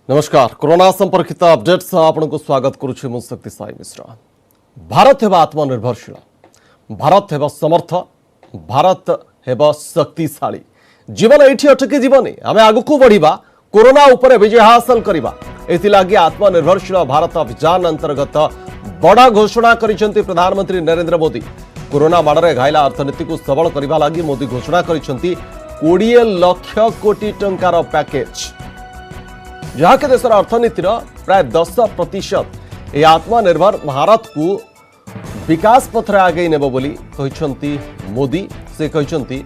नमस्कार कोरोना संपर्कित अपडेट्स आपको स्वागत करुछि मु शक्ति साई मिश्रा। भारत हेबा आत्मनिर्भरशील, भारत हेबा समर्थ, भारत हेबा शक्तिशाली। जीवन एठी अटकी जीवनी आमे आगुकू बढ़िबा, कोरोना उपरे विजय हासिल करिबा। एथिलागी आत्मनिर्भरशील भारत अभियान अंतर्गत बड़ा घोषणा करिसेंती प्रधानमंत्री नरेंद्र मोदी। कोरोना माडरे घायला अर्थनीति को सबल करिबा लागि मोदी घोषणा करिसेंती 20 लाख कोटी टंकार पैकेज, जहाँके देशर अर्थनीतिर प्राय 10% यह आत्मनिर्भर भारत को विकास पथरे आगे नेब बोली कहिसंती मोदी। से कहिसंती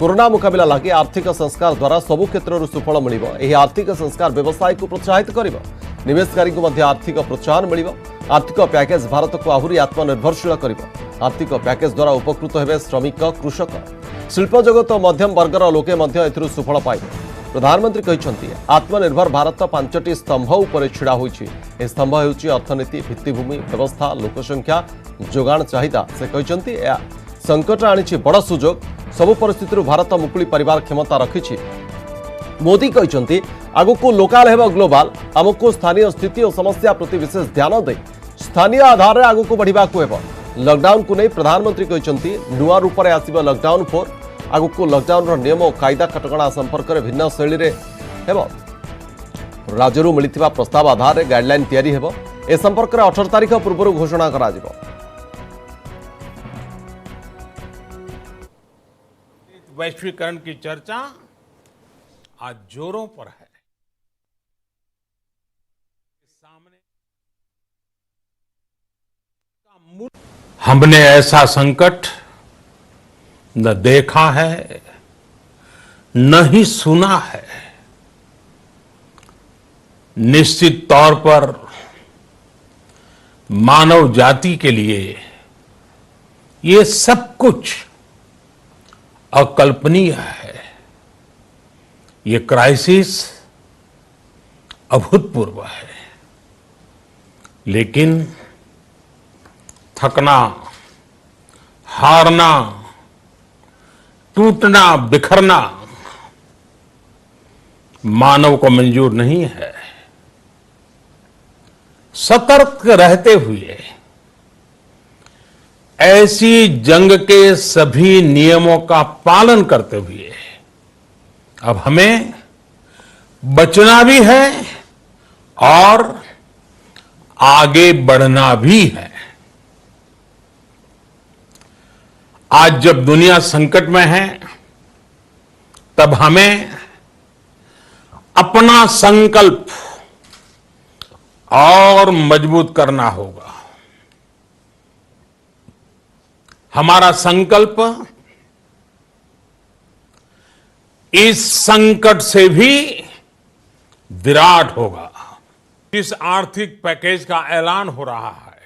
कोरोना मुकाबला लगी आर्थिक संस्कार द्वारा सबु क्षेत्र सुफल मिलिबो। एही आर्थिक संस्कार व्यवसाय को प्रोत्साहित करिबो, निवेशकारी को मध्य आर्थिक प्रोत्साहन मिलिबो। आर्थिक पैकेज भारत को आहुरी आत्मनिर्भरशील करिबो। आर्थिक पैकेज द्वारा उपकृत हेबे श्रमिक, कृषक, शिल्प जगत मध्यम वर्गर लोके मध्य एथिरु सुफल पाइबे। प्रधानमंत्री कहते आत्मनिर्भर भारत 5टी स्तंभ उपर छिड़ा होइछि। ए स्तंभ हेउछि अर्थनीति, भित्तिभूमि, व्यवस्था, लोकसंख्या, जोगाण, चाहिदा। से कहते संकट आनिछि बड़ सुजोग, सबु परिस्थिति भारत मुकुली परिवार क्षमता रखिछि। मोदी कहते आगुकू लोकाल हेबा ग्लोबाल, आमको स्थानीय स्थिति और समस्या प्रति विशेष ध्यान दे स्थानीय आधार में आगुकू बढ़िबाकू हेबो। लॉकडाउन को नहीं प्रधानमंत्री कहते नुआ रूप में आसिबो लॉकडाउन 4। आगुकू लॉकडाउन नियम और कायदा कटकणा संपर्क में भिन्न शैली राज्य मिलता प्रस्ताव आधार में गाइडलाइन तैयारी हेबो। ए संपर्क में 18 तारीख पूर्व घोषणा करा जिवो। वैश्वीकरण की चर्चा आज जोरों पर है। हमने ऐसा संकट न देखा है, न ही सुना है। निश्चित तौर पर मानव जाति के लिए ये सब कुछ अकल्पनीय है। ये क्राइसिस अभूतपूर्व है, लेकिन थकना, हारना, टूटना, बिखरना मानव को मंजूर नहीं है। सतर्क रहते हुए ऐसी जंग के सभी नियमों का पालन करते हुए अब हमें बचना भी है और आगे बढ़ना भी है। आज जब दुनिया संकट में है, तब हमें अपना संकल्प और मजबूत करना होगा। हमारा संकल्प इस संकट से भी विराट होगा। जिस आर्थिक पैकेज का ऐलान हो रहा है,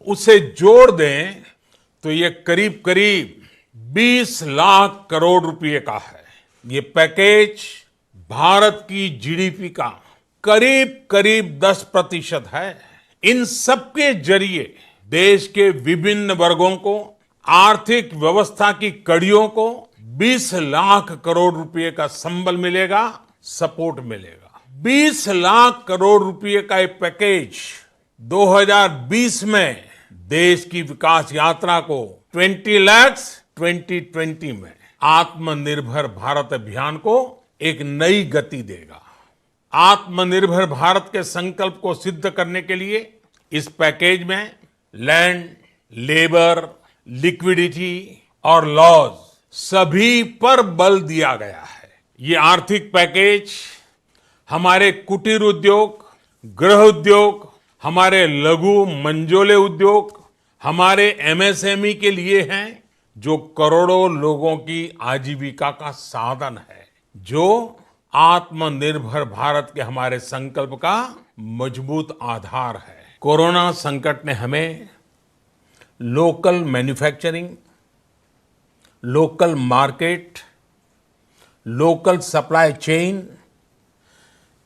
उसे जोड़ दें तो ये करीब करीब 20 लाख करोड़ रुपए का है। ये पैकेज भारत की जीडीपी का करीब करीब 10% है। इन सबके जरिए देश के विभिन्न वर्गों को, आर्थिक व्यवस्था की कड़ियों को 20 लाख करोड़ रुपए का संबल मिलेगा, सपोर्ट मिलेगा। 20 लाख करोड़ रुपए का ये पैकेज 2020 में देश की विकास यात्रा को 20 लाख 2020 में आत्मनिर्भर भारत अभियान को एक नई गति देगा। आत्मनिर्भर भारत के संकल्प को सिद्ध करने के लिए इस पैकेज में लैंड, लेबर, लिक्विडिटी और लॉज सभी पर बल दिया गया है। ये आर्थिक पैकेज हमारे कुटीर उद्योग, गृह उद्योग, हमारे लघु मंझोले उद्योग, हमारे एमएसएमई के लिए हैं, जो करोड़ों लोगों की आजीविका का साधन है, जो आत्मनिर्भर भारत के हमारे संकल्प का मजबूत आधार है। कोरोना संकट ने हमें local manufacturing, local market, local supply chain,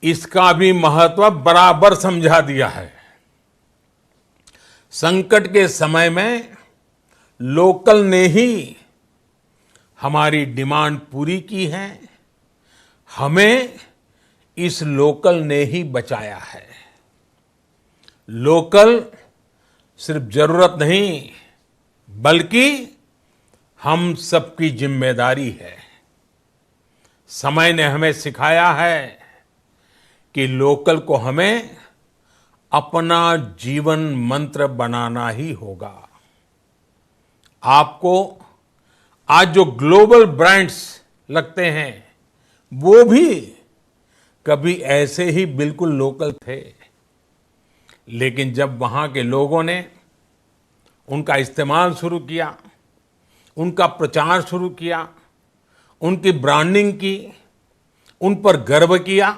इसका भी महत्व बराबर समझा दिया है। संकट के समय में लोकल ने ही हमारी डिमांड पूरी की है। हमें इस लोकल ने ही बचाया है। लोकल सिर्फ जरूरत नहीं बल्कि हम सबकी जिम्मेदारी है। समय ने हमें सिखाया है कि लोकल को हमें अपना जीवन मंत्र बनाना ही होगा। आपको आज जो ग्लोबल ब्रांड्स लगते हैं वो भी कभी ऐसे ही बिल्कुल लोकल थे, लेकिन जब वहां के लोगों ने उनका इस्तेमाल शुरू किया, उनका प्रचार शुरू किया, उनकी ब्रांडिंग की, उन पर गर्व किया,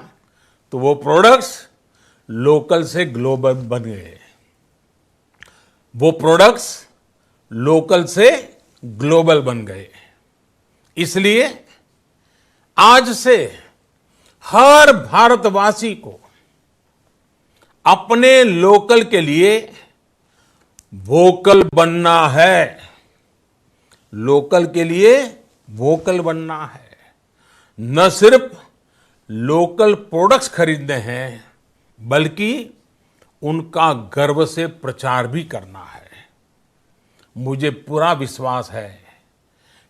तो वो प्रोडक्ट्स लोकल से ग्लोबल बन गए। वो प्रोडक्ट्स लोकल से ग्लोबल बन गए। इसलिए आज से हर भारतवासी को अपने लोकल के लिए वोकल बनना है। लोकल के लिए वोकल बनना है। न सिर्फ लोकल प्रोडक्ट्स खरीदने हैं बल्कि उनका गर्व से प्रचार भी करना है। मुझे पूरा विश्वास है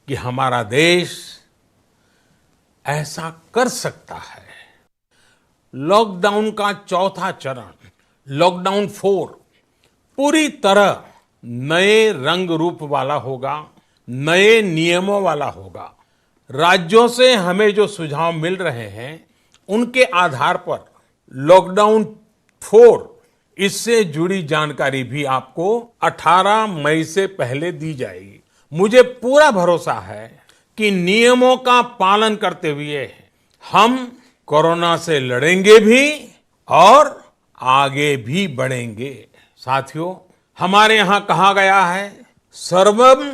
कि हमारा देश ऐसा कर सकता है। लॉकडाउन का चौथा चरण, लॉकडाउन 4, पूरी तरह नए रंग रूप वाला होगा, नए नियमों वाला होगा। राज्यों से हमें जो सुझाव मिल रहे हैं उनके आधार पर लॉकडाउन 4 इससे जुड़ी जानकारी भी आपको 18 मई से पहले दी जाएगी। मुझे पूरा भरोसा है कि नियमों का पालन करते हुए हम कोरोना से लड़ेंगे भी और आगे भी बढ़ेंगे। साथियों, हमारे यहां कहा गया है सर्वम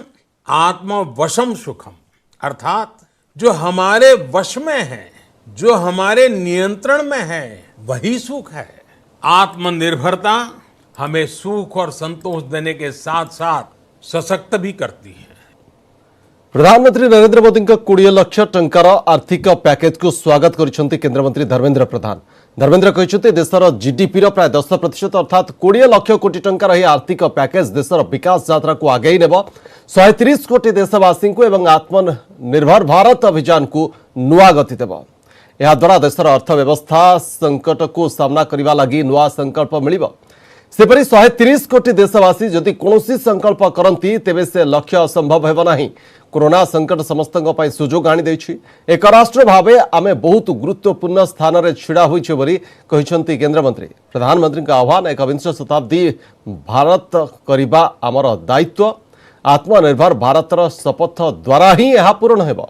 आत्मवशम सुखम, अर्थात जो हमारे वश में है, जो हमारे नियंत्रण में है, वही सुख है। आत्मनिर्भरता हमें सुख और संतोष देने के साथ साथ सशक्त भी करती है। प्रधानमंत्री नरेंद्र मोदी 20 लाख टंकार आर्थिक पैकेज को स्वागत करिसेंती केंद्रमंत्री धर्मेंद्र प्रधान। धर्मेंद्र कहते देशर जीडीपी प्राय 10% अर्थात 20 लाख कोटी टंकार यह आर्थिक पैकेज देशर विकास यात्रा को आगे नेब। 130 कोटी देशवासी को एवं आत्मनिर्भर भारत अभियान को नुआ गति देव। यह द्वारा देशर अर्थव्यवस्था संकट को सामना करने लगी नुआ संकल्प मिल। सेपरी 130 कोटी देशवासी जदि कौन संकल्प करती तेबे से लक्ष्य असंभव हेब नहीं। कोरोना संकट समस्त सुजोग आनी एक राष्ट्र भावे आमे बहुत गुरुत्वपूर्ण स्थान में छिड़ा होइछे बोली कहिसेंती केंद्रमंत्री। प्रधानमंत्री का आह्वान 21 शताब्दी भारत करिबा आमर दायित्व। आत्मनिर्भर भारतर शपथ द्वारा ही यह पूर्ण हेब।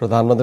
प्रधानमंत्री